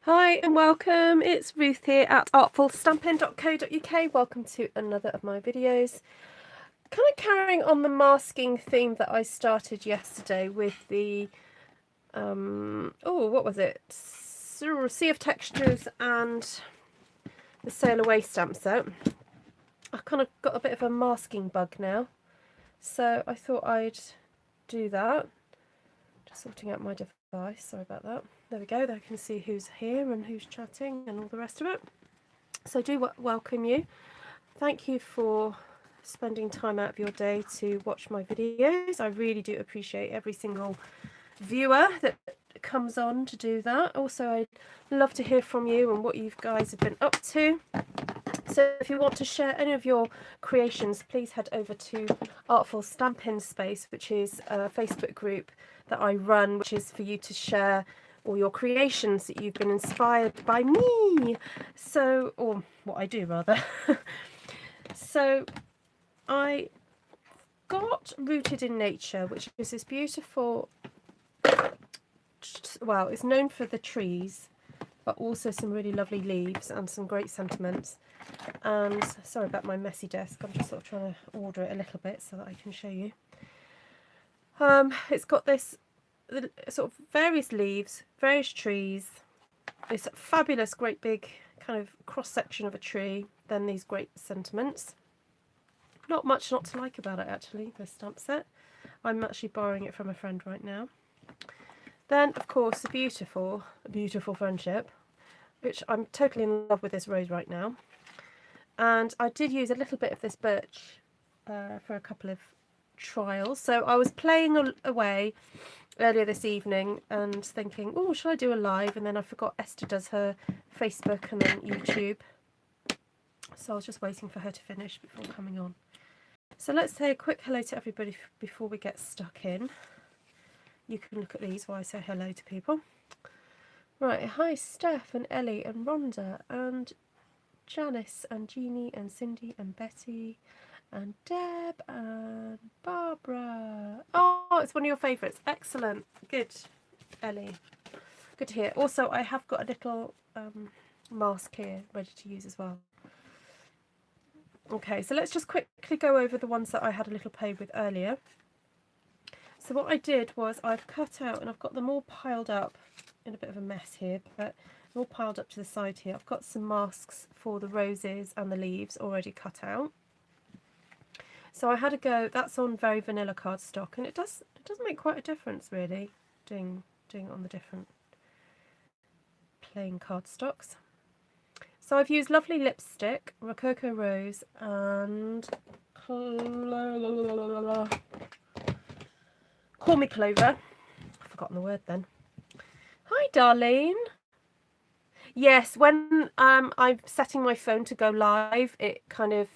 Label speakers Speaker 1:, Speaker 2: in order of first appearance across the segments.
Speaker 1: Hi and welcome, it's Ruth here at artfulstampin.co.uk. Welcome to another of my videos. Kind of carrying on the masking theme that I started yesterday with the, what was it? Sea of Textures and the Sail Away stamp set. I've kind of got a bit of a masking bug now, so I thought I'd do that. Just sorting out my device, sorry about that. There we go, there I can see who's here and who's chatting and all the rest of it. So I do welcome you. Thank you for spending time out of your day to watch my videos. I really do appreciate every single viewer that comes on to do that. Also, I'd love to hear from you and what you guys have been up to. So if you want to share any of your creations, please head over to Artful Stampin Space, which is a Facebook group that I run, which is for you to share all your creations that you've been inspired by me. So, or what I do rather. So I got Rooted in Nature, which is this beautiful, well, it's known for the trees, but also some really lovely leaves and some great sentiments. And sorry about my messy desk, I'm just sort of trying to order it a little bit so that I can show you. It's got this sort of various leaves, various trees, this fabulous great big kind of cross section of a tree, then these great sentiments. Not much not to like about it actually, this stamp set. I'm actually borrowing it from a friend right now. Then of course a beautiful friendship, which I'm totally in love with this rose right now. And I did use a little bit of this birch for a couple of trials. So I was playing away earlier this evening and thinking, oh, should I do a live? And then I forgot Esther does her Facebook and then YouTube. So I was just waiting for her to finish before coming on. So let's say a quick hello to everybody before we get stuck in. You can look at these while I say hello to people. Right, hi Steph and Ellie and Rhonda and Janice and Jeannie and Cindy and Betty and Deb and Barbara. Oh, it's one of your favourites. Excellent. Good, Ellie. Good to hear. Also, I have got a little mask here ready to use as well. Okay, so let's just quickly go over the ones that I had a little play with earlier. So what I did was I've cut out, and I've got them all piled up in a bit of a mess here, but all piled up to the side here. I've got some masks for the roses and the leaves already cut out. So I had a go. That's on very vanilla cardstock, and it does make quite a difference really doing it on the different plain cardstocks. So I've used lovely lipstick, Rococo Rose, and Call Me Clover. I've forgotten the word then. Hi, Darlene. Yes, when I'm setting my phone to go live, it kind of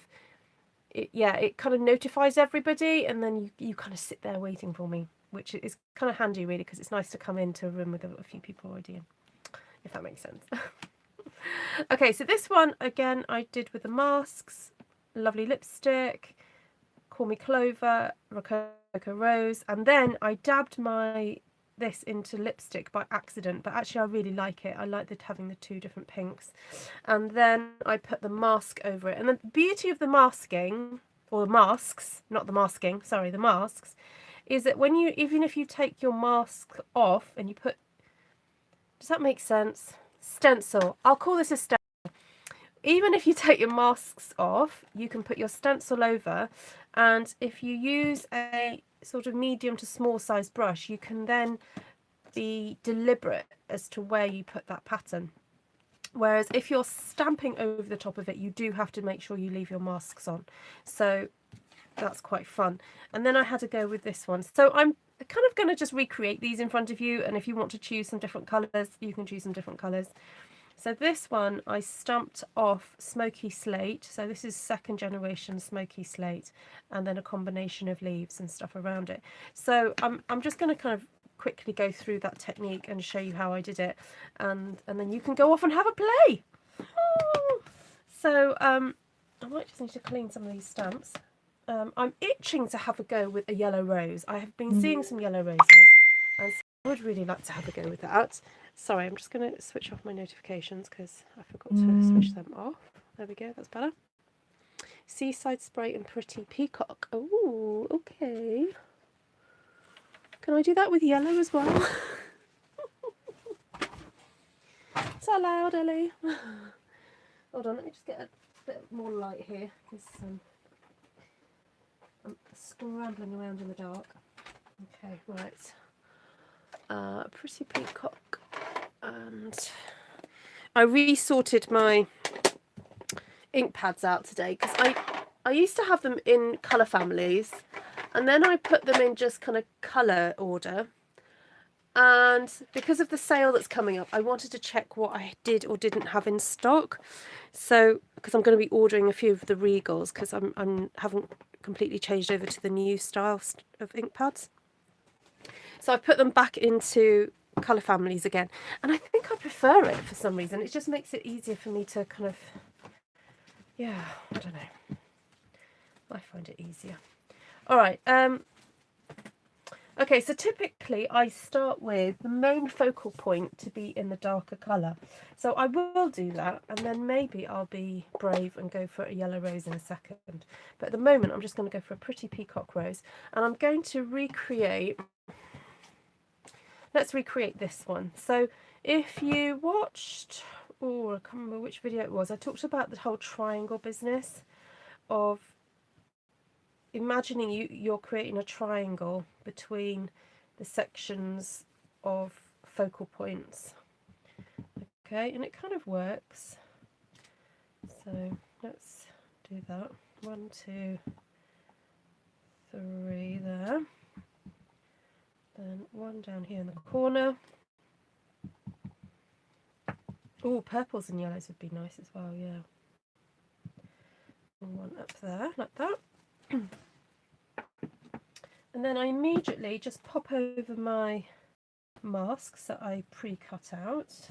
Speaker 1: notifies everybody, and then you kind of sit there waiting for me, which is kind of handy really, because it's nice to come into a room with a few people already in, if that makes sense. Okay, so this one again I did with the masks, lovely lipstick, Call Me Clover, Rococo Rose, and then I dabbed this into lipstick by accident, but actually I really like it. I like having the two different pinks. And then I put the mask over it. And the beauty of the masking, or the masks, not the masking, sorry, the masks, is that when even if you take your mask off and you put, does that make sense? Stencil. I'll call this a stencil. Even if you take your masks off, you can put your stencil over, and if you use a sort of medium to small size brush, you can then be deliberate as to where you put that pattern. Whereas if you're stamping over the top of it, you do have to make sure you leave your masks on. So that's quite fun. And then I had to go with this one. So I'm kind of going to just recreate these in front of you, and if you want to choose some different colours, you can choose some different colours. So this one I stamped off Smoky Slate. So this is second generation Smoky Slate, and then a combination of leaves and stuff around it. So I'm just going to kind of quickly go through that technique and show you how I did it, and then you can go off and have a play. Oh! So I might just need to clean some of these stamps. I'm itching to have a go with a yellow rose. I have been seeing some yellow roses, and so I would really like to have a go with that. Sorry, I'm just going to switch off my notifications because I forgot to switch them off. There we go, that's better. Seaside Spray and Pretty Peacock. Oh, okay. Can I do that with yellow as well? Is that loud, Ellie? Hold on, let me just get a bit more light here because I'm scrambling around in the dark. Okay, right. Pretty Peacock. And I resorted my ink pads out today because I used to have them in colour families, and then I put them in just kind of colour order. And because of the sale that's coming up, I wanted to check what I did or didn't have in stock. So, because I'm going to be ordering a few of the Regals because I haven't completely changed over to the new style of ink pads. So I put them back into colour families again, and I think I prefer it for some reason. It just makes it easier for me to kind of, yeah, I don't know. I find it easier. All right. Okay, so typically I start with the main focal point to be in the darker colour. So I will do that, and then maybe I'll be brave and go for a yellow rose in a second. But at the moment I'm just going to go for a Pretty Peacock rose, and I'm going to recreate, let's recreate this one. So if you watched, oh, I can't remember which video it was, I talked about the whole triangle business of imagining you're creating a triangle between the sections of focal points. Okay, and it kind of works. So let's do that. 1, 2, 3 there. Then one down here in the corner. Oh, purples and yellows would be nice as well, yeah. And one up there, like that. And then I immediately just pop over my masks that I pre-cut out.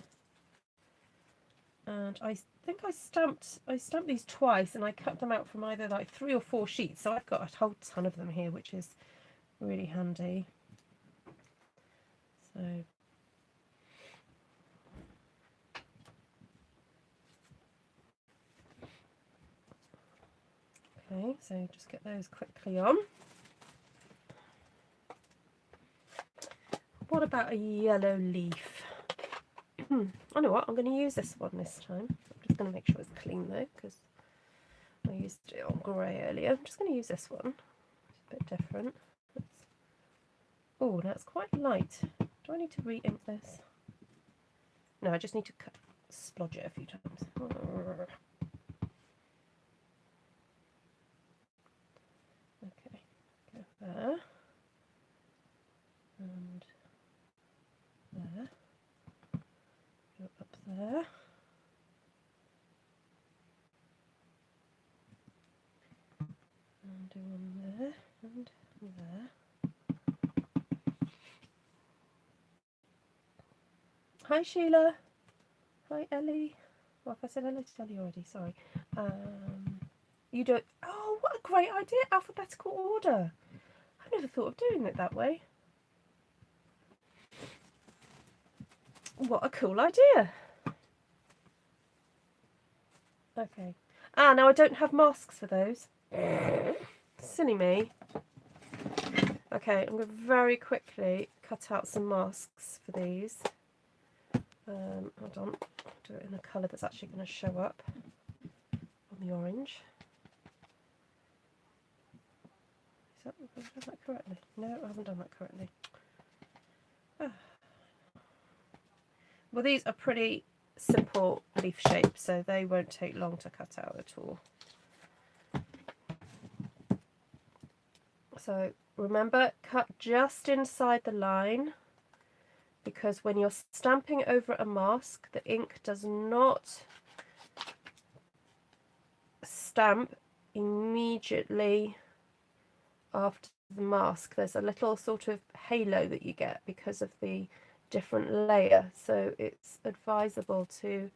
Speaker 1: And I think I stamped these twice, and I cut them out from either like 3 or 4 sheets. So I've got a whole ton of them here, which is really handy. So okay, so just get those quickly on. What about a yellow leaf? I know what, I'm going to use this one this time. I'm just going to make sure it's clean though, because I used it on grey earlier. I'm just going to use this one. It's a bit different. Oh, that's quite light. Do I need to re-ink this? No, I just need to splodge it a few times. Okay, go there. And there. Go up there. And do one there and there. Hi Sheila. Hi Ellie. Well, if I said hello to Ellie already, sorry. You do it. Oh, what a great idea! Alphabetical order. I've never thought of doing it that way. What a cool idea. Okay. Ah, now I don't have masks for those. Silly me. Okay, I'm going to very quickly cut out some masks for these. Hold on. I'll do it in a colour that's actually going to show up on the orange. Have I done that correctly? No, I haven't done that correctly. Ah. Well, these are pretty simple leaf shapes, so they won't take long to cut out at all. So remember, cut just inside the line, because when you're stamping over a mask, the ink does not stamp immediately after the mask. There's a little sort of halo that you get because of the different layer, so it's advisable to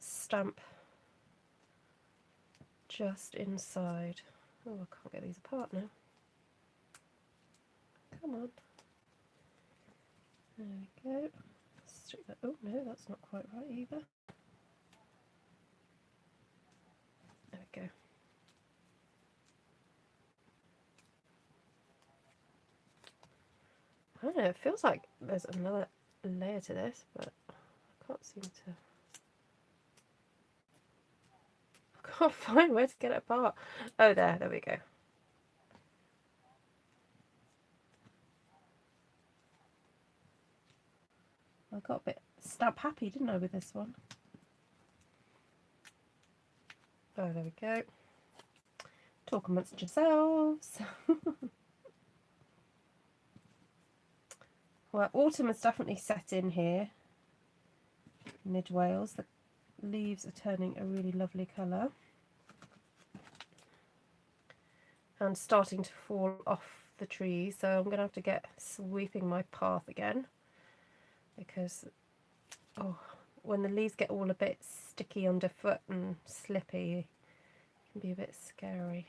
Speaker 1: stamp just inside. Oh, I can't get these apart now. Come on. There we go. Stick that. Oh no, that's not quite right either. There we go. I don't know, it feels like there's another layer to this, but I can't seem to. I can't find where to get it apart. Oh, there we go. I got a bit stamp happy, didn't I, with this one? Oh, there we go. Talk amongst yourselves. Well, autumn has definitely set in here. Mid Wales, the leaves are turning a really lovely colour and starting to fall off the trees, so I'm going to have to get sweeping my path again, because when the leaves get all a bit sticky underfoot and slippy, it can be a bit scary.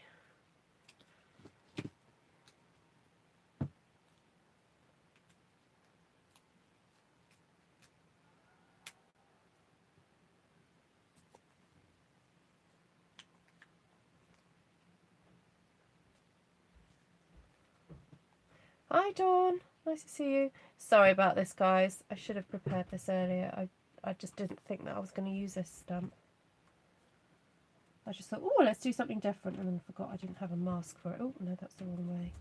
Speaker 1: Hi Dawn, nice to see you. Sorry about this, guys. I should have prepared this earlier. I just didn't think that I was going to use this stamp. I just thought, oh, let's do something different, and then forgot I didn't have a mask for it. Oh, no, that's the wrong way.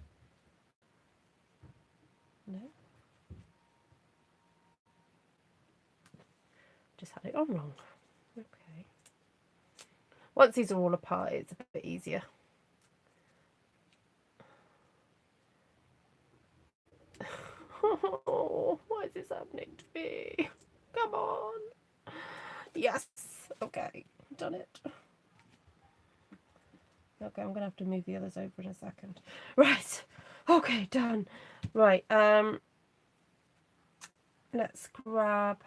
Speaker 1: No. Just had it on wrong. Okay. Once these are all apart, it's a bit easier. Oh, why is this happening to me? Come on. Yes. Okay. Done it. Okay, I'm going to have to move the others over in a second. Right. Okay, done. Right. Let's grab...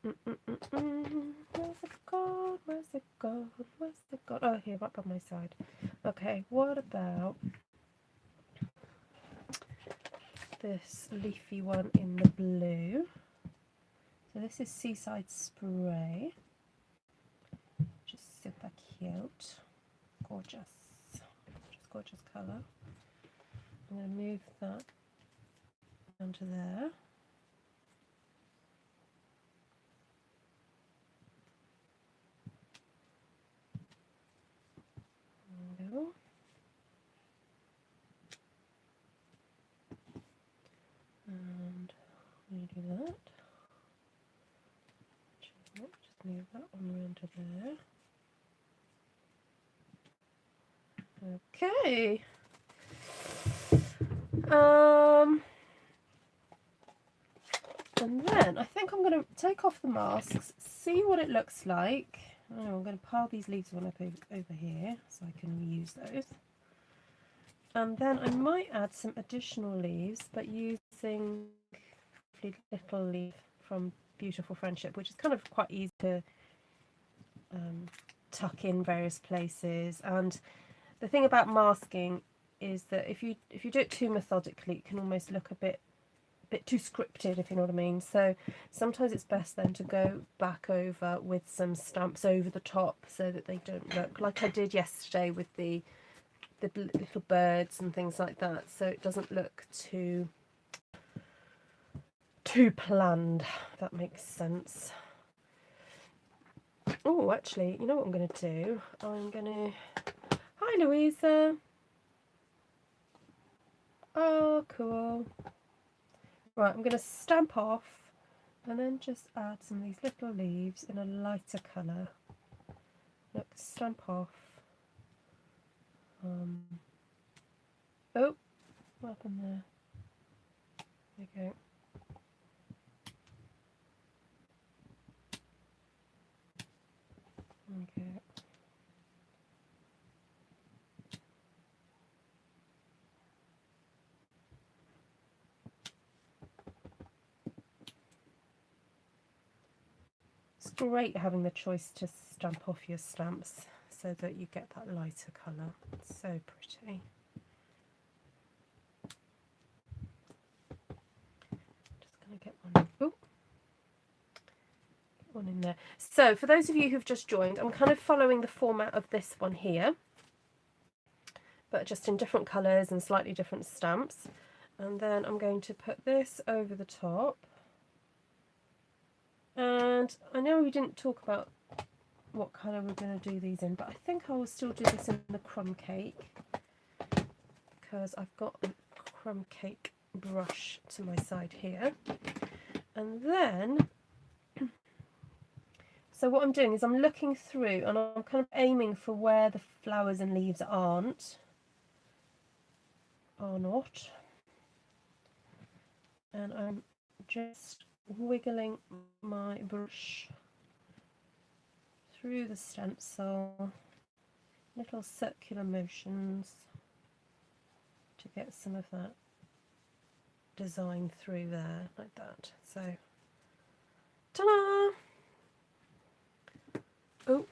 Speaker 1: Where's it gone? Where's it gone? Where's it gone? Oh, here, right by my side. Okay, what about this leafy one in the blue? So this is Seaside Spray. Just super cute. Gorgeous. Just gorgeous colour. I'm going to move that onto there. There we go. And we do that. Just move that one around to there. Okay. And then I think I'm going to take off the masks, see what it looks like. Oh, I'm going to pile these leaves one up over here so I can reuse those. And then I might add some additional leaves, but using little leaf from Beautiful Friendship, which is kind of quite easy to tuck in various places. And the thing about masking is that if you do it too methodically, it can almost look a bit too scripted, if you know what I mean. So sometimes it's best then to go back over with some stamps over the top so that they don't look like I did yesterday with the little birds and things like that, so it doesn't look too planned, if that makes sense. Oh, actually, you know what I'm going to do? I'm going to... Hi, Louisa. Oh, cool. Right, I'm going to stamp off and then just add some of these little leaves in a lighter colour. Look, stamp off. Oh, what happened there? There you go. Okay. It's great having the choice to stamp off your stamps so that you get that lighter colour. It's so pretty. Just going to there. So for those of you who've just joined, I'm kind of following the format of this one here, but just in different colours and slightly different stamps. And then I'm going to put this over the top. And I know we didn't talk about what colour we're going to do these in, but I think I will still do this in the crumb cake, because I've got a crumb cake brush to my side here. And then, so what I'm doing is I'm looking through and I'm kind of aiming for where the flowers and leaves are not. And I'm just wiggling my brush through the stencil, little circular motions to get some of that design through there, like that. So, ta-da! Oh,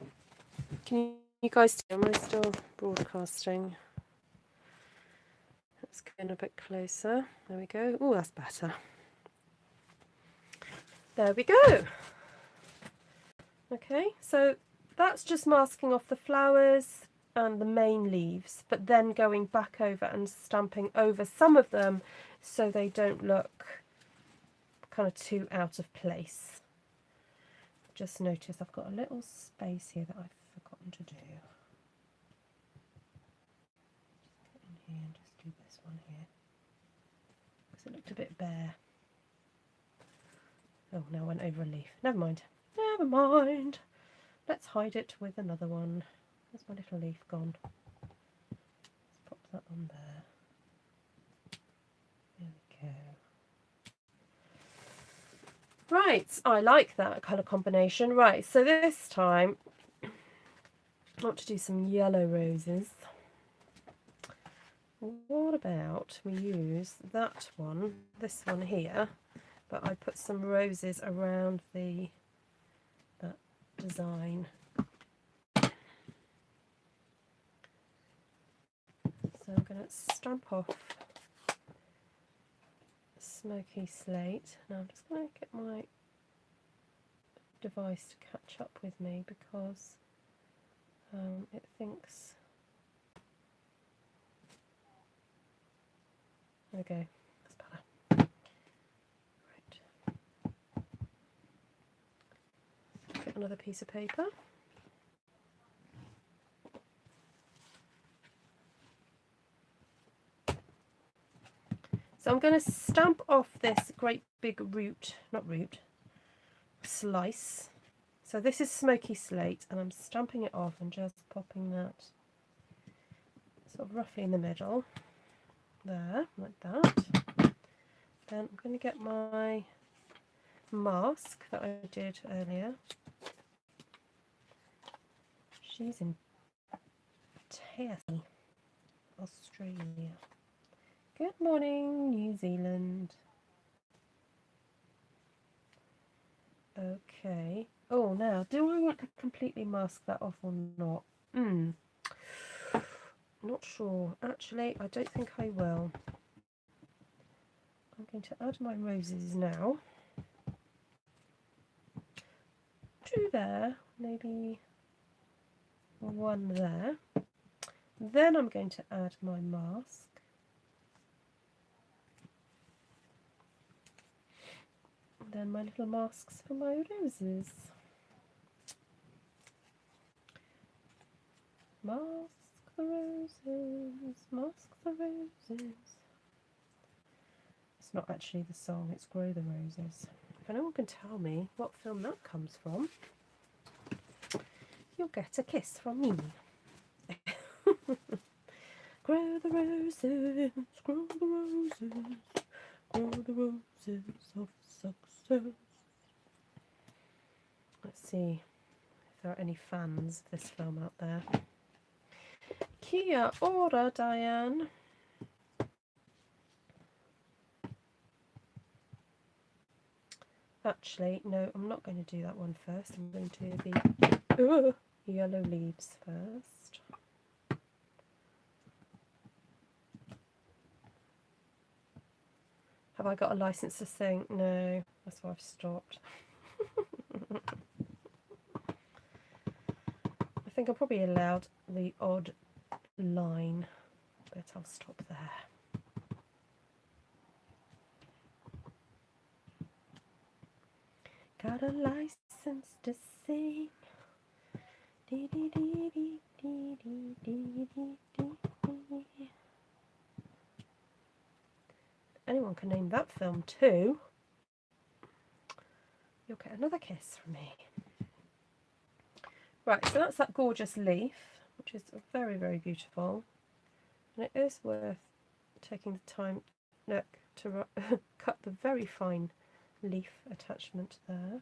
Speaker 1: can you guys see? Am I still broadcasting? Let's get in a bit closer. There we go. Oh, that's better. There we go. Okay, so that's just masking off the flowers and the main leaves, but then going back over and stamping over some of them so they don't look kind of too out of place. Just notice I've got a little space here that I've forgotten to do. Get in here and just do this one here, because it looked a bit bare. Oh, now I went over a leaf. Never mind. Never mind. Let's hide it with another one. Where's my little leaf gone? Let's pop that on there. There we go. Right, I like that colour combination. Right, so this time I want to do some yellow roses. What about we use that one, this one here, but I put some roses around that design. So I'm going to stamp off Smoky Slate. Now I'm just going to get my device to catch up with me, because it thinks... There we go, that's better. Right. Get another piece of paper. So I'm going to stamp off this great big slice. So this is Smoky Slate, and I'm stamping it off and just popping that sort of roughly in the middle, there, like that. Then I'm going to get my mask that I did earlier. She's in Tassie, Australia. Good morning, New Zealand. Okay. Oh, now, do I want to completely mask that off or not? Not sure. Actually, I don't think I will. I'm going to add my roses now. Two there, maybe one there. Then I'm going to add my mask. Then my little masks for my roses. Mask the roses, mask the roses. It's not actually the song, it's Grow the Roses. If anyone can tell me what film that comes from, you'll get a kiss from me. Grow the roses, grow the roses, grow the roses of success. Let's see if there are any fans of this film out there. Kia ora, Diane. Actually, no, I'm not going to do that one first. I'm going to do the yellow leaves first. Have I got a license to sing? No, that's why I've stopped. think I probably allowed the odd line, but I'll stop there. Got a license to sing. Dee dee dee dee dee dee dee dee dee. Anyone can name that film too. You'll get another kiss from me. Right, so that's that gorgeous leaf, which is very, very beautiful. And it is worth taking the time, look, to cut the very fine leaf attachment there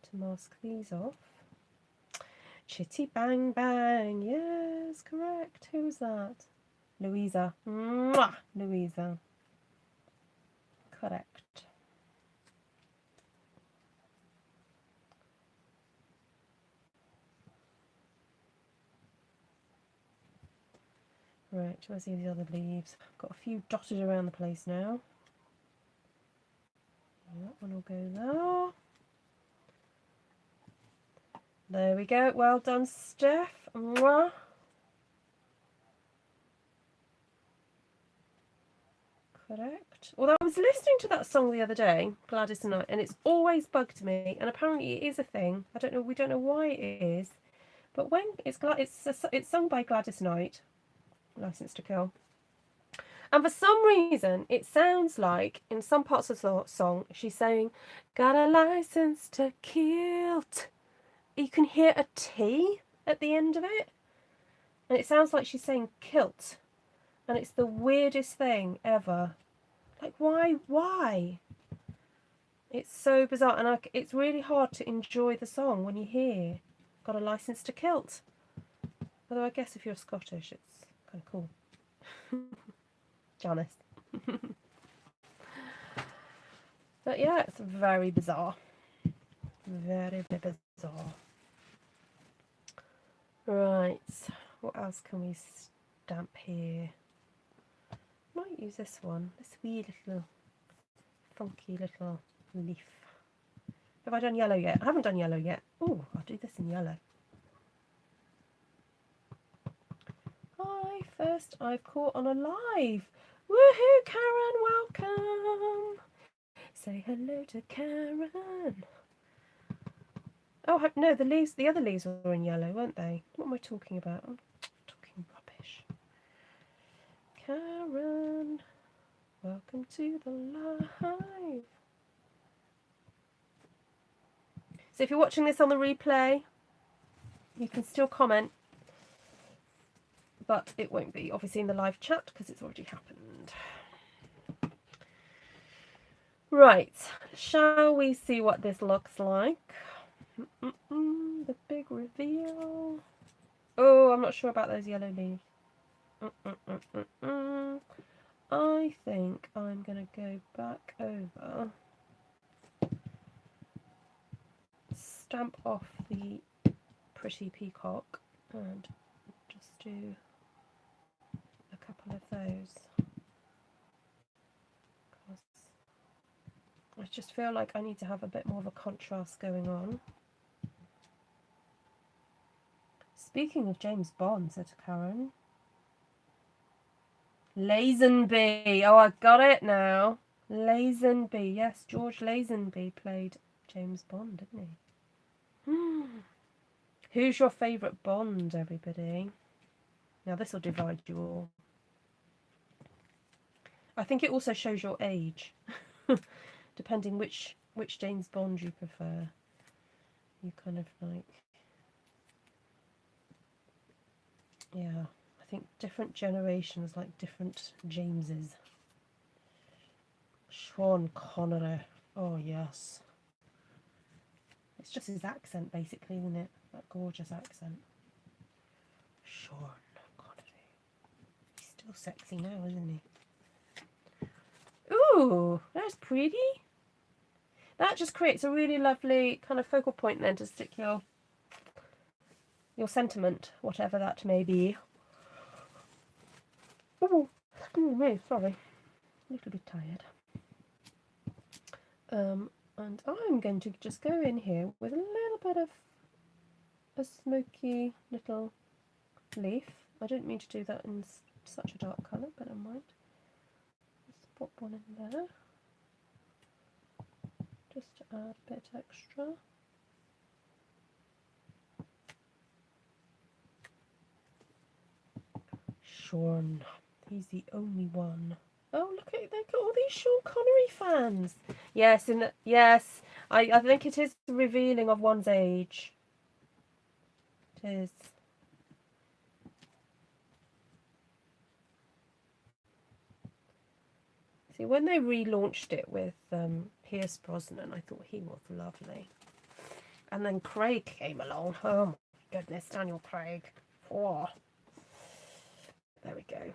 Speaker 1: to mask these off. Chitty bang bang, yes, correct. Who's that? Louisa. Mwah! Louisa. Correct. Right, where's the other leaves? I've got a few dotted around the place now. That one will go there. There we go. Well done, Steph. Mwah. Correct. Although I was listening to that song the other day, Gladys and I, and it's always bugged me. And apparently it is a thing. I don't know. We don't know why it is, but when it's sung by Gladys Knight, License to Kill, and for some reason it sounds like in some parts of the song she's saying, "Got a license to kill." You can hear a T at the end of it, and it sounds like she's saying kilt. And it's the weirdest thing ever. Like, why? It's so bizarre. And it's really hard to enjoy the song when you hear "Got a License to Kilt." Although I guess if you're Scottish, it's kind of cool. Janice. But yeah, it's very bizarre. Very bizarre. Right. What else can we stamp here? Might use this one, this wee little funky little leaf. Have I done yellow yet? I haven't done yellow yet. Oh, I'll do this in yellow. Hi, first I've caught on a live. Woohoo, Karen, welcome. Say hello to Karen. Oh no, the other leaves were in yellow, weren't they? What am I talking about? I'm talking rubbish. Karen, welcome to the live. So if you're watching this on the replay, you can still comment, but it won't be obviously in the live chat because it's already happened. Right, shall we see what this looks like? The big reveal. Oh, I'm not sure about those yellow leaves. I think I'm going to go back over, stamp off the pretty peacock and just do a couple of those. I just feel like I need to have a bit more of a contrast going on. Speaking of James Bond, said Karen. Lazenby. Oh, I got it now. Lazenby. Yes, George Lazenby played James Bond, didn't he? Who's your favourite Bond, everybody? Now, this will divide you all. I think it also shows your age. Depending which James Bond you prefer. You kind of like... Yeah, I think different generations like different Jameses. Sean Connery. Oh, yes. It's just his accent, basically, isn't it? That gorgeous accent. Sean Connery. He's still sexy now, isn't he? Ooh, that's pretty. That just creates a really lovely kind of focal point then to stick your sentiment, whatever that may be. Oh, excuse me, sorry. A little bit tired. And I'm going to just go in here with a little bit of a smoky little leaf. I didn't mean to do that in such a dark colour, but I might. Let's pop one in there, just to add a bit extra. Sean, he's the only one. Oh, look at all these Sean Connery fans. Yes, yes, I think it is revealing of one's age. It is. See, when they relaunched it with Pierce Brosnan, I thought he was lovely. And then Craig came along. Oh my goodness, Daniel Craig. Oh. There we go.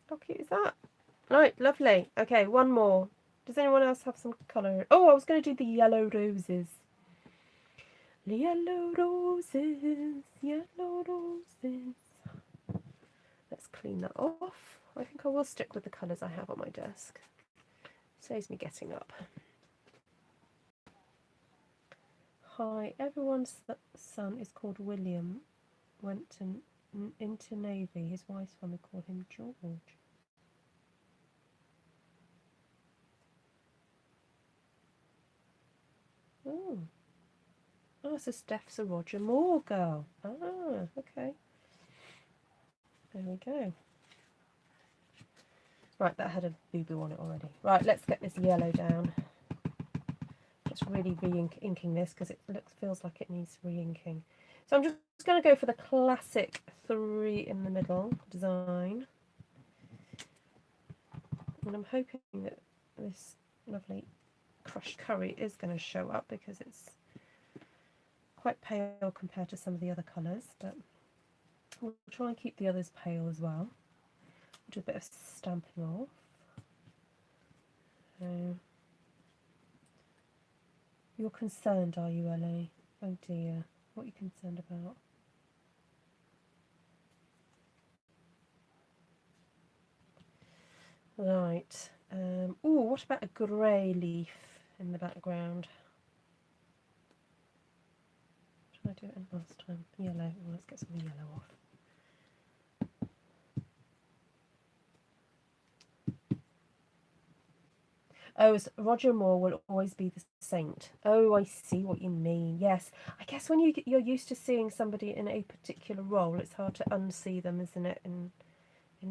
Speaker 1: How cute is that? Right, lovely. Okay, one more. Does anyone else have some colour? Oh, I was going to do the yellow roses. Yellow roses, yellow roses. Let's clean that off. I think I will stick with the colours I have on my desk. Saves me getting up. Hi, everyone's son is called William. Went into Navy. His wife's family called him George. Oh. Oh, so Steph's a Roger Moore girl. Ah, okay. There we go. Right, that had a boo-boo on it already. Right, let's get this yellow down. Just really re-inking this because it feels like it needs re-inking. So I'm just going to go for the classic 3 in the middle design. And I'm hoping that this lovely crushed curry is going to show up because it's quite pale compared to some of the other colours, but we'll try and keep the others pale as well. Do a bit of stamping off. You're concerned, are you, Ellie? Oh dear, what are you concerned about? Right. Oh, what about a grey leaf in the background? Did I do it last time? Yellow. Well, let's get some of the yellow off. Oh, so Roger Moore will always be the saint. Oh, I see what you mean. Yes, I guess when you're used to seeing somebody in a particular role, it's hard to unsee them, isn't it, in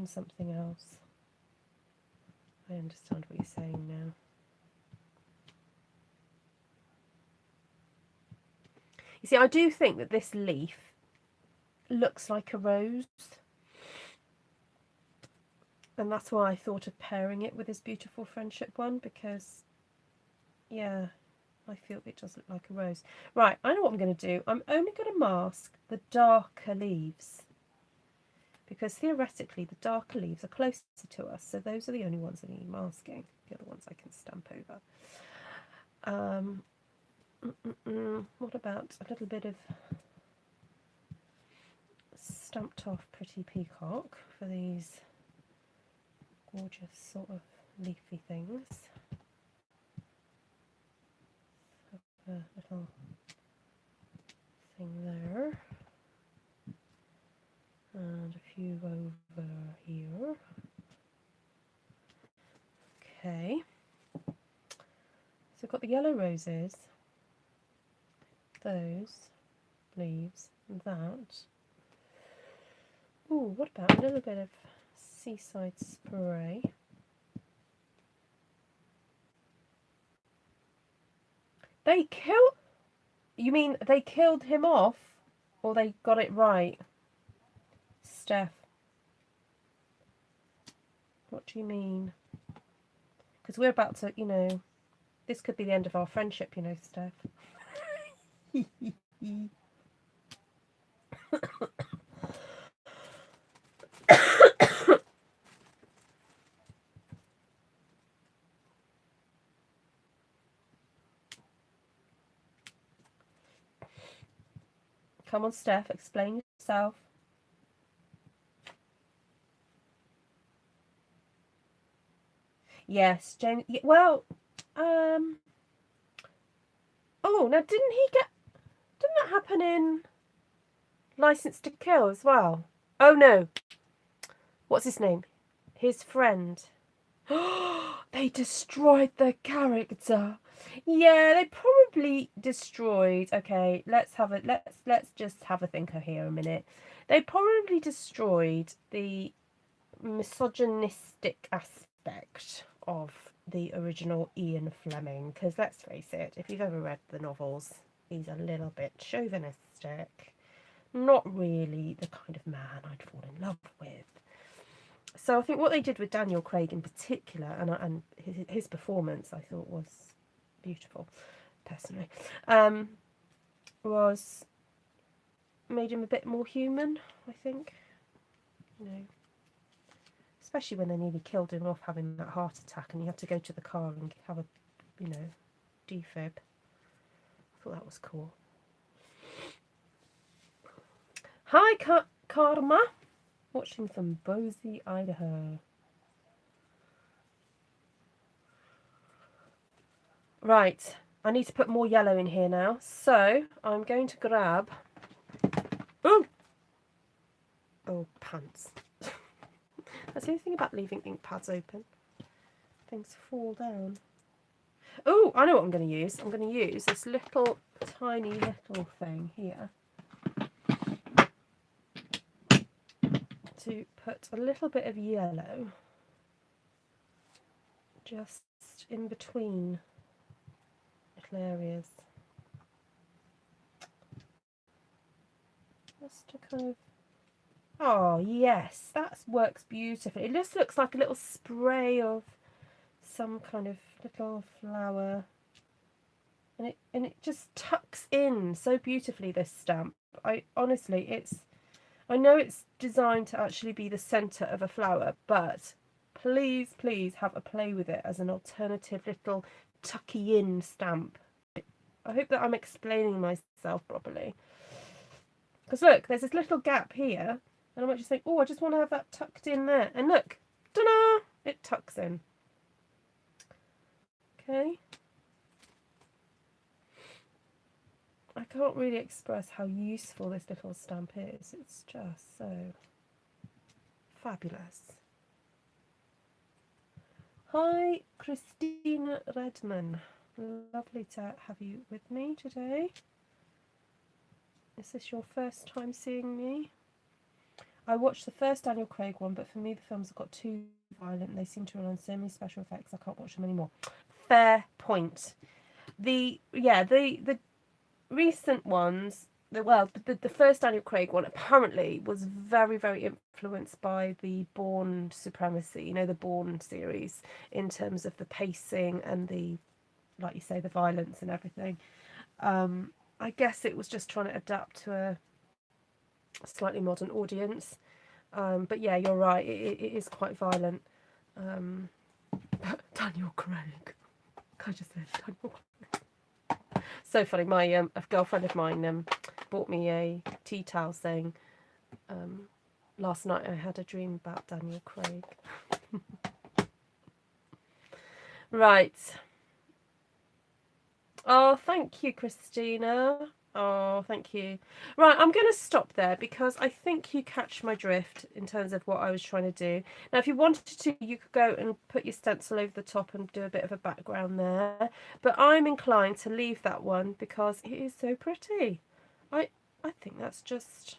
Speaker 1: something else. I understand what you're saying now. You see, I do think that this leaf looks like a rose. And that's why I thought of pairing it with this beautiful friendship one, because, yeah, I feel it does look like a rose. Right, I know what I'm going to do. I'm only going to mask the darker leaves, because theoretically the darker leaves are closer to us, so those are the only ones that need masking. The other ones I can stamp over. What about a little bit of stamped off pretty peacock for these gorgeous sort of leafy things? A little thing there, and a few over here. Okay, so we've got the yellow roses, those leaves, that. Ooh, what about a little bit of seaside spray? They killed... You mean they killed him off? Or they got it right? Steph. What do you mean? Because we're about to, you know... This could be the end of our friendship, you know, Steph. Come on, Steph, explain yourself. Yes, James. Well, oh, now didn't he get Didn't that happen in License to Kill as well? Oh no. What's his name? His friend. They destroyed the character. Yeah, they probably destroyed. Okay, let's just have a thinker here a minute. They probably destroyed the misogynistic aspect of the original Ian Fleming, because let's face it, if you've ever read the novels, he's a little bit chauvinistic, not really the kind of man I'd fall in love with. So I think what they did with Daniel Craig in particular, and his performance, I thought was beautiful, personally, was made him a bit more human, I think. You know, especially when they nearly killed him off having that heart attack and he had to go to the car and have a, you know, defib. I thought that was cool. Hi, Karma. Watching from Boise, Idaho. Right, I need to put more yellow in here now. So I'm going to grab... Ooh! Oh, pants. That's the only thing about leaving ink pads open. Things fall down. Oh, I know what I'm going to use. I'm going to use this little, tiny little thing here to put a little bit of yellow just in between little areas. Just to kind of... Oh, yes, that works beautifully. It just looks like a little spray of some kind of little flower. And it just tucks in so beautifully, this stamp. I know it's designed to actually be the centre of a flower, but please, please have a play with it as an alternative little tucky in stamp. I hope that I'm explaining myself properly. Because look, there's this little gap here, and I might just think, oh, I just want to have that tucked in there. And look, ta-da! It tucks in. Okay. I can't really express how useful this little stamp is. It's just so fabulous. Hi, Christina Redman. Lovely to have you with me today. Is this your first time seeing me? I watched the first Daniel Craig one, but for me the films have got too violent. They seem to rely on so many special effects, I can't watch them anymore. Fair point. The recent ones, the first Daniel Craig one apparently was very, very influenced by the Bourne Supremacy, you know, the Bourne series, in terms of the pacing and the, like you say, the violence and everything. I guess it was just trying to adapt to a slightly modern audience. But yeah, you're right, it is quite violent. Daniel Craig. I just said Daniel Craig. So funny. My a girlfriend of mine bought me a tea towel saying, last night I had a dream about Daniel Craig. Right. Oh, thank you, Christina. Oh, thank you. Right, I'm going to stop there because I think you catch my drift in terms of what I was trying to do. Now, if you wanted to, you could go and put your stencil over the top and do a bit of a background there. But I'm inclined to leave that one because it is so pretty. I think that's just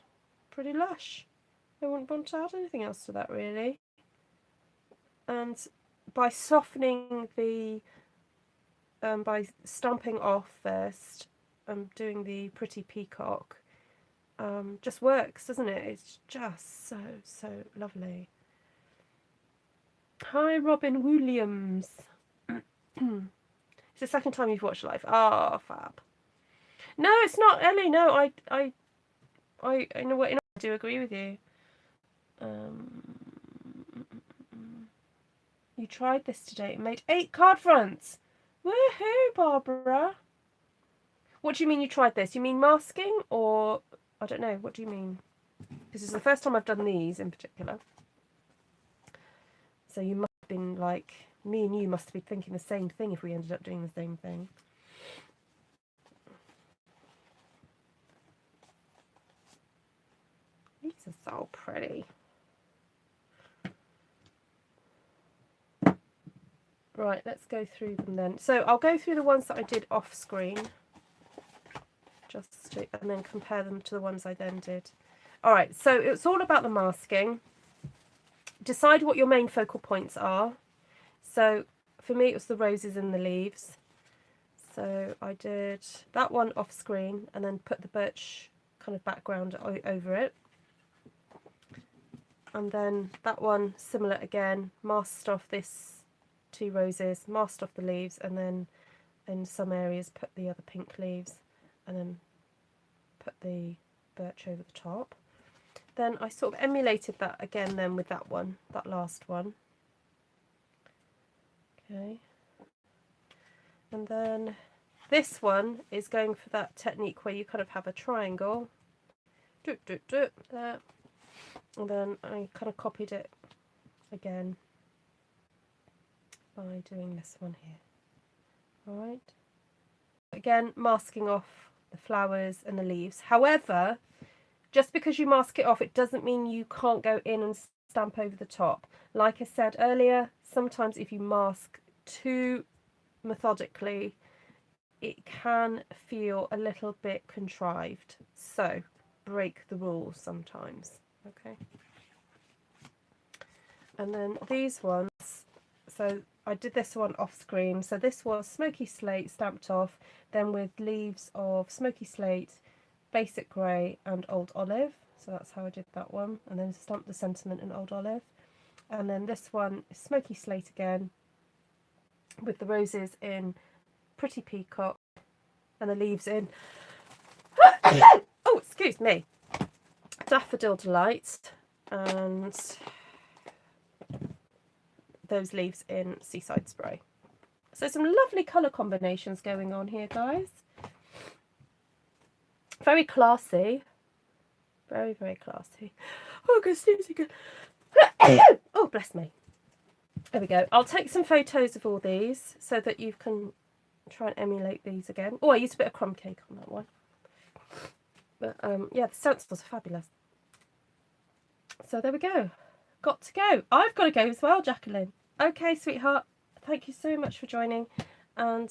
Speaker 1: pretty lush. I wouldn't want to add anything else to that, really. And by softening the... by stamping off first, doing the pretty peacock, just works, doesn't it? It's just so, so lovely. Hi, Robin Williams. It's the second time you've watched live. Ah, fab. No, it's not, Ellie. No, I know what, I do agree with you. You tried this today and made 8 card fronts. Woohoo, Barbara. What do you mean you tried this? You mean masking, or I don't know, what do you mean? This is the first time I've done these in particular. So you must have been like, me and you must be thinking the same thing if we ended up doing the same thing. This is so pretty. Right, let's go through them then. So I'll go through the ones that I did off screen, and then compare them to the ones I then did. All right, so it's all about the masking. Decide what your main focal points are. So for me, it was the roses and the leaves. So I did that one off screen and then put the birch kind of background over it. And then that one, similar again, masked off this 2 roses, masked off the leaves, and then in some areas put the other pink leaves and then put the birch over the top. Then I sort of emulated that again then with that one, that last one. Okay. And then this one is going for that technique where you kind of have a triangle. There. And then I kind of copied it again by doing this one here. Alright. Again, masking off the flowers and the leaves. However, just because you mask it off, it doesn't mean you can't go in and stamp over the top. Like I said earlier, sometimes if you mask too methodically, it can feel a little bit contrived. So, break the rules sometimes. Okay. And then these ones, so I did this one off screen. So this was smoky slate stamped off, then with leaves of smoky slate, basic grey and old olive. So that's how I did that one. And then stamped the sentiment in old olive. And then this one is smoky slate again, with the roses in pretty peacock and the leaves in oh, excuse me, daffodil delight, and those leaves in seaside spray. So some lovely colour combinations going on here, guys. Very classy. Very, very classy. Oh, I'm going to sneeze again. Oh, bless me. There we go. I'll take some photos of all these so that you can try and emulate these again. Oh, I used a bit of crumb cake on that one. But yeah, the stencils are fabulous. So there we go. Got to go. I've got to go as well, Jacqueline. Okay, sweetheart. Thank you so much for joining. And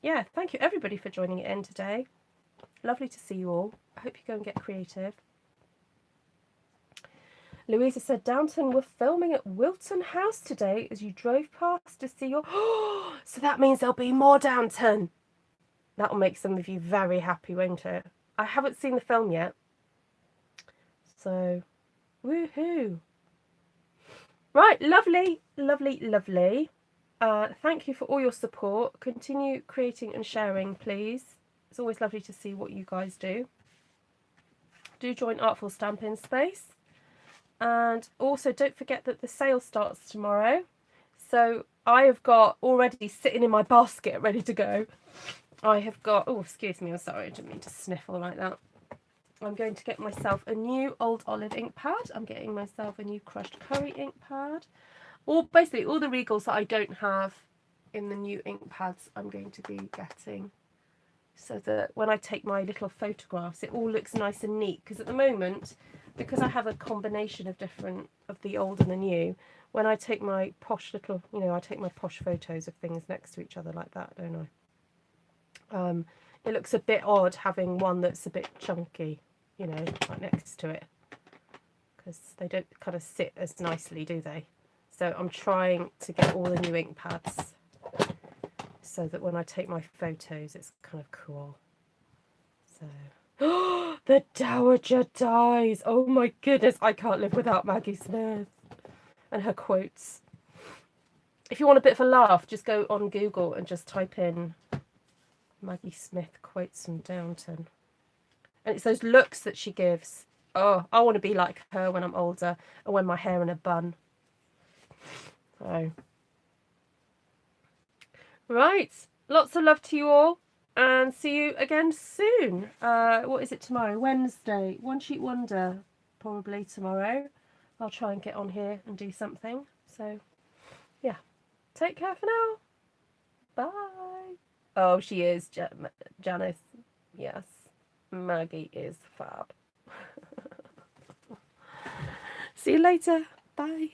Speaker 1: yeah, thank you everybody for joining it in today. Lovely to see you all. I hope you go and get creative. Louisa said, Downton were filming at Wilton House today as you drove past to see your... Oh, so that means there'll be more Downton. That'll make some of you very happy, won't it? I haven't seen the film yet. So, woohoo. Right, lovely, lovely, lovely. Thank you for all your support. Continue creating and sharing, please. It's always lovely to see what you guys do. Do join Artful Stampin Space. And also don't forget that the sale starts tomorrow. So I have got already sitting in my basket ready to go. I have got, oh, excuse me, I'm sorry, I didn't mean to sniffle like that. I'm going to get myself a new old olive ink pad. I'm getting myself a new crushed curry ink pad. Or basically all the regals that I don't have in the new ink pads I'm going to be getting. So that when I take my little photographs, it all looks nice and neat. Because at the moment, because I have a combination of different, of the old and the new, when I take my posh little, you know, I take my posh photos of things next to each other like that, don't I? It looks a bit odd having one that's a bit chunky, you know, right next to it. Because they don't kind of sit as nicely, do they? So I'm trying to get all the new ink pads so that when I take my photos, it's kind of cool. So, the Dowager dies. Oh my goodness, I can't live without Maggie Smith and her quotes. If you want a bit of a laugh, just go on Google and just type in Maggie Smith quotes from Downton. And it's those looks that she gives. Oh, I want to be like her when I'm older and when my hair in a bun. So, right, lots of love to you all. And see you again soon. What is it tomorrow? Wednesday. One Sheet Wonder, probably tomorrow. I'll try and get on here and do something. So, yeah. Take care for now. Bye. Oh, she is, Janice. Yes. Maggie is fab. See you later. Bye.